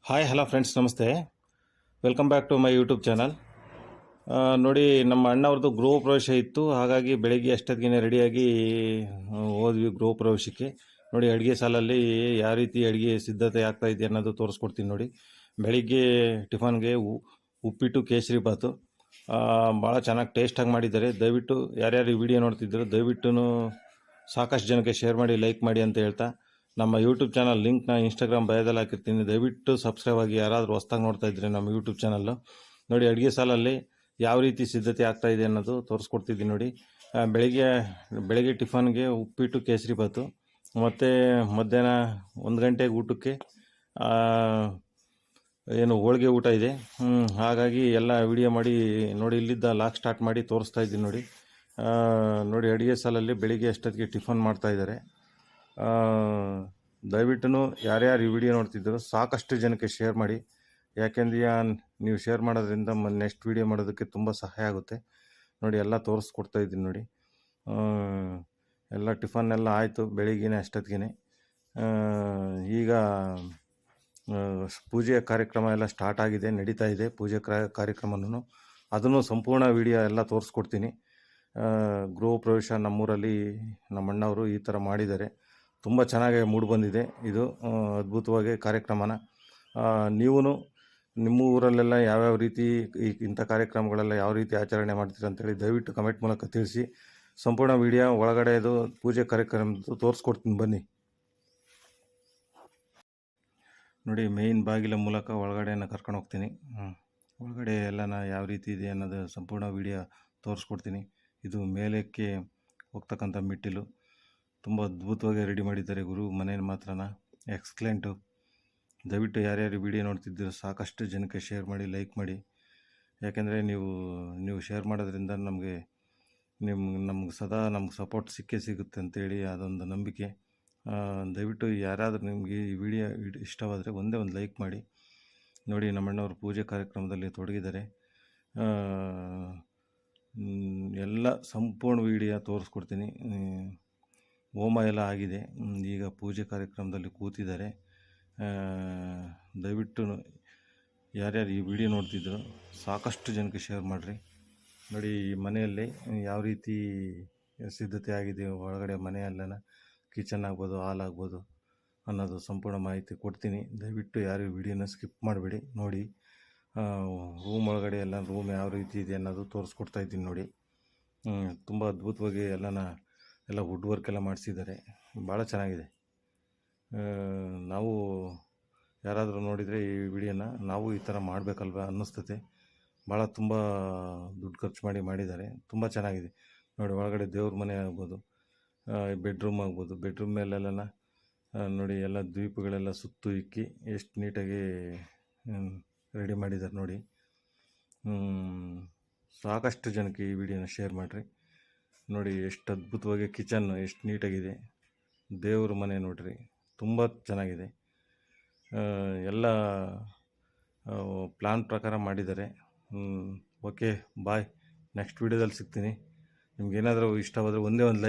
Hi hello friends, ನಮಸ್ತೆ. Welcome back to my YouTube channel. ನೋಡಿ, ನಮ್ಮ ಅಣ್ಣವ್ರದ್ದು ಗೃಹ ಪ್ರವೇಶ ಇತ್ತು. ಹಾಗಾಗಿ ಬೆಳಿಗ್ಗೆ ಅಷ್ಟೊತ್ತಿಗೆ ರೆಡಿಯಾಗಿ ಹೋದ್ವಿ ಗೃಹ ಪ್ರವೇಶಕ್ಕೆ. ನೋಡಿ, ಅಡುಗೆ ಸಾಲಲ್ಲಿ ಯಾವ ರೀತಿ ಅಡುಗೆ ಸಿದ್ಧತೆ ಆಗ್ತಾಯಿದೆ ಅನ್ನೋದು ತೋರಿಸ್ಕೊಡ್ತೀನಿ ನೋಡಿ. ಬೆಳಿಗ್ಗೆ ಟಿಫನ್ಗೆ ಉಪ್ಪಿಟ್ಟು ಕೇಸರಿ ಬಾತು ಭಾಳ ಚೆನ್ನಾಗಿ ಟೇಸ್ಟಾಗಿ ಮಾಡಿದ್ದಾರೆ. ದಯವಿಟ್ಟು ಯಾರ್ಯಾರು ಈ ವಿಡಿಯೋ ನೋಡ್ತಿದ್ರು ದಯವಿಟ್ಟು ಸಾಕಷ್ಟು ಜನಕ್ಕೆ ಶೇರ್ ಮಾಡಿ, ಲೈಕ್ ಮಾಡಿ ಅಂತ ಹೇಳ್ತಾ, ನಮ್ಮ ಯೂಟ್ಯೂಬ್ ಚಾನಲ್ ಲಿಂಕ್ನ ಇನ್ಸ್ಟಾಗ್ರಾಮ್ ಬಯೋದಲ್ಲಿ ಹಾಕಿರ್ತೀನಿ. ದಯವಿಟ್ಟು ಸಬ್ಸ್ಕ್ರೈಬ್ ಆಗಿ. ಯಾರಾದರೂ ಹೊಸ್ದಾಗಿ ನೋಡ್ತಾ ಇದ್ದರೆ ನಮ್ಮ ಯೂಟ್ಯೂಬ್ ಚಾನಲ್ಲು ನೋಡಿ, ಅಡುಗೆ ಸಾಲಲ್ಲಿ ಯಾವ ರೀತಿ ಸಿದ್ಧತೆ ಆಗ್ತಾಯಿದೆ ಅನ್ನೋದು ತೋರಿಸ್ಕೊಡ್ತಿದ್ದೀನಿ ನೋಡಿ. ಬೆಳಗ್ಗೆ ಟಿಫನ್ಗೆ ಉಪ್ಪಿಟ್ಟು ಕೇಸರಿ ಬಾತು, ಮತ್ತು ಮಧ್ಯಾಹ್ನ 1 ಗಂಟೆಗೆ ಊಟಕ್ಕೆ ಏನು ಹೋಳಿಗೆ ಊಟ ಇದೆ. ಹಾಗಾಗಿ ಎಲ್ಲ ವಿಡಿಯೋ ಮಾಡಿ ನೋಡಿ, ಇಲ್ಲಿದ್ದ ಲಾಕ್ ಸ್ಟಾರ್ಟ್ ಮಾಡಿ ತೋರಿಸ್ತಾ ಇದ್ದೀನಿ ನೋಡಿ. ನೋಡಿ, ಅಡುಗೆ ಸಾಲಲ್ಲಿ ಬೆಳಿಗ್ಗೆ ಅಷ್ಟೊತ್ತಿಗೆ ಟಿಫನ್ ಮಾಡ್ತಾಯಿದ್ದಾರೆ. ದಯವಿಟ್ಟು ಯಾರ್ಯಾರು ಈ ವಿಡಿಯೋ ನೋಡ್ತಿದ್ರು ಸಾಕಷ್ಟು ಜನಕ್ಕೆ ಶೇರ್ ಮಾಡಿ. ಯಾಕೆಂದ್ರೆ ನೀವು ಶೇರ್ ಮಾಡೋದ್ರಿಂದ ನೆಕ್ಸ್ಟ್ ವಿಡಿಯೋ ಮಾಡೋದಕ್ಕೆ ತುಂಬ ಸಹಾಯ ಆಗುತ್ತೆ ನೋಡಿ. ಎಲ್ಲ ತೋರಿಸ್ಕೊಡ್ತಾ ಇದ್ದೀನಿ ನೋಡಿ. ಎಲ್ಲ ಟಿಫನ್ ಎಲ್ಲ ಆಯಿತು ಬೆಳಿಗ್ಗೆ ಅಷ್ಟೊತ್ತಿಗೆ. ಈಗ ಪೂಜೆಯ ಕಾರ್ಯಕ್ರಮ ಎಲ್ಲ ಸ್ಟಾರ್ಟ್ ಆಗಿದೆ, ನಡೀತಾ ಇದೆ ಪೂಜೆ ಕಾರ್ಯಕ್ರಮನೂ. ಅದನ್ನು ಸಂಪೂರ್ಣ ವಿಡಿಯೋ ಎಲ್ಲ ತೋರಿಸ್ಕೊಡ್ತೀನಿ. ಗೃಹ ಪ್ರವೇಶ ನಮ್ಮೂರಲ್ಲಿ ನಮ್ಮಣ್ಣವರು ಈ ಥರ ಮಾಡಿದ್ದಾರೆ. ತುಂಬ ಚೆನ್ನಾಗಿ ಮೂಡಿ ಬಂದಿದೆ ಇದು ಅದ್ಭುತವಾಗಿ ಕಾರ್ಯಕ್ರಮನ. ನೀವು ನಿಮ್ಮ ಊರಲ್ಲೆಲ್ಲ ಯಾವ್ಯಾವ ರೀತಿ ಇಂಥ ಕಾರ್ಯಕ್ರಮಗಳೆಲ್ಲ ಯಾವ ರೀತಿ ಆಚರಣೆ ಮಾಡ್ತೀರ ಅಂತೇಳಿ ದಯವಿಟ್ಟು ಕಮೆಂಟ್ ಮೂಲಕ ತಿಳಿಸಿ. ಸಂಪೂರ್ಣ ವಿಡಿಯೋ ಒಳಗಡೆದು ಪೂಜೆ ಕಾರ್ಯಕ್ರಮದ್ದು ತೋರಿಸ್ಕೊಡ್ತೀನಿ ಬನ್ನಿ ನೋಡಿ. ಮೇಯ್ನ್ ಬಾಗಿಲ ಮೂಲಕ ಒಳಗಡೆಯನ್ನು ಕರ್ಕೊಂಡು ಹೋಗ್ತೀನಿ. ಒಳಗಡೆ ಎಲ್ಲನ ಯಾವ ರೀತಿ ಇದೆ ಅನ್ನೋದು ಸಂಪೂರ್ಣ ವಿಡಿಯೋ ತೋರಿಸ್ಕೊಡ್ತೀನಿ. ಇದು ಮೇಲಕ್ಕೆ ಹೋಗ್ತಕ್ಕಂಥ ಮೆಟ್ಟಿಲು. ತುಂಬ ಅದ್ಭುತವಾಗಿ ರೆಡಿ ಮಾಡಿದ್ದಾರೆ ಗುರು ಮನೇನ ಮಾತ್ರನ ಎಕ್ಸ್ಕ್ಲೆಂಟು. ದಯವಿಟ್ಟು ಯಾರ್ಯಾರು ವಿಡಿಯೋ ನೋಡ್ತಿದ್ದೀರೋ ಸಾಕಷ್ಟು ಜನಕ್ಕೆ ಶೇರ್ ಮಾಡಿ, ಲೈಕ್ ಮಾಡಿ. ಯಾಕೆಂದರೆ ನೀವು ಶೇರ್ ಮಾಡೋದ್ರಿಂದ ನಮಗೆ ಸದಾ ನಮ್ಗೆ ಸಪೋರ್ಟ್ ಸಿಗುತ್ತೆ ಅಂತೇಳಿ ಅದೊಂದು ನಂಬಿಕೆ. ದಯವಿಟ್ಟು ಯಾರಾದರೂ ನಿಮಗೆ ಈ ವಿಡಿಯೋ ಇಷ್ಟವಾದರೆ ಒಂದೇ ಒಂದು ಲೈಕ್ ಮಾಡಿ ನೋಡಿ. ನಮ್ಮಣ್ಣವರು ಪೂಜೆ ಕಾರ್ಯಕ್ರಮದಲ್ಲಿ ತೊಡಗಿದ್ದಾರೆ. ಎಲ್ಲ ಸಂಪೂರ್ಣ ವಿಡಿಯೋ ತೋರಿಸ್ಕೊಡ್ತೀನಿ. ಹೋಮ ಎಲ್ಲ ಆಗಿದೆ, ಈಗ ಪೂಜೆ ಕಾರ್ಯಕ್ರಮದಲ್ಲಿ ಕೂತಿದ್ದಾರೆ. ದಯವಿಟ್ಟು ಯಾರ್ಯಾರು ಈ ವಿಡಿಯೋ ನೋಡ್ತಿದ್ರು ಸಾಕಷ್ಟು ಜನಕ್ಕೆ ಶೇರ್ ಮಾಡಿರಿ ನೋಡಿ. ಈ ಮನೆಯಲ್ಲಿ ಯಾವ ರೀತಿ ಸಿದ್ಧತೆ ಆಗಿದೆ, ಒಳಗಡೆ ಮನೆಯಲ್ಲೆಲ್ಲ ಕಿಚನ್ ಆಗ್ಬೋದು, ಹಾಲ್ ಆಗ್ಬೋದು ಅನ್ನೋದು ಸಂಪೂರ್ಣ ಮಾಹಿತಿ ಕೊಡ್ತೀನಿ. ದಯವಿಟ್ಟು ಯಾರು ವಿಡಿಯೋನ ಸ್ಕಿಪ್ ಮಾಡಬೇಡಿ ನೋಡಿ. ರೂಮ್ ಒಳಗಡೆ ಎಲ್ಲ ರೂಮ್ ಯಾವ ರೀತಿ ಇದೆ ಅನ್ನೋದು ತೋರಿಸ್ಕೊಡ್ತಾ ಇದ್ದೀನಿ ನೋಡಿ. ತುಂಬ ಅದ್ಭುತವಾಗಿ ಎಲ್ಲ ವುಡ್ ವರ್ಕ್ ಎಲ್ಲ ಮಾಡಿಸಿದ್ದಾರೆ, ಭಾಳ ಚೆನ್ನಾಗಿದೆ. ನಾವು ಯಾರಾದರೂ ನೋಡಿದರೆ ಈ ವಿಡಿಯೋನ ನಾವು ಈ ಥರ ಮಾಡಬೇಕಲ್ವ ಅನ್ನಿಸ್ತದೆ. ಭಾಳ ತುಂಬ ದುಡ್ಡು ಖರ್ಚು ಮಾಡಿದ್ದಾರೆ, ತುಂಬ ಚೆನ್ನಾಗಿದೆ ನೋಡಿ. ಒಳಗಡೆ ದೇವ್ರ ಮನೆ ಆಗ್ಬೋದು, ಬೆಡ್ರೂಮ್ ಆಗ್ಬೋದು. ಬೆಡ್ರೂಮ್ ಮೇಲೆಲ್ಲ ನೋಡಿ ಎಲ್ಲ ದ್ವೀಪಗಳೆಲ್ಲ ಸುತ್ತು ಇಕ್ಕಿ ಎಷ್ಟು ನೀಟಾಗಿ ರೆಡಿ ಮಾಡಿದ್ದಾರೆ ನೋಡಿ. ಸಾಕಷ್ಟು ಜನಕ್ಕೆ ಈ ವಿಡಿಯೋನ ಶೇರ್ ಮಾಡಿರಿ ನೋಡಿ. ಎಷ್ಟು ಅದ್ಭುತವಾಗಿ ಕಿಚನ್ ಎಷ್ಟು ನೀಟಾಗಿದೆ. ದೇವ್ರ ಮನೆ ನೋಡಿರಿ, ತುಂಬ ಚೆನ್ನಾಗಿದೆ. ಎಲ್ಲ ಪ್ಲ್ಯಾನ್ ಪ್ರಕಾರ ಮಾಡಿದ್ದಾರೆ. ಓಕೆ, ಬಾಯ್. ನೆಕ್ಸ್ಟ್ ವಿಡಿಯೋದಲ್ಲಿ ಸಿಗ್ತೀನಿ. ನಿಮ್ಗೇನಾದರೂ ಇಷ್ಟವಾದರೆ ಒಂದೇ ಒಂದು ಲೈಕ್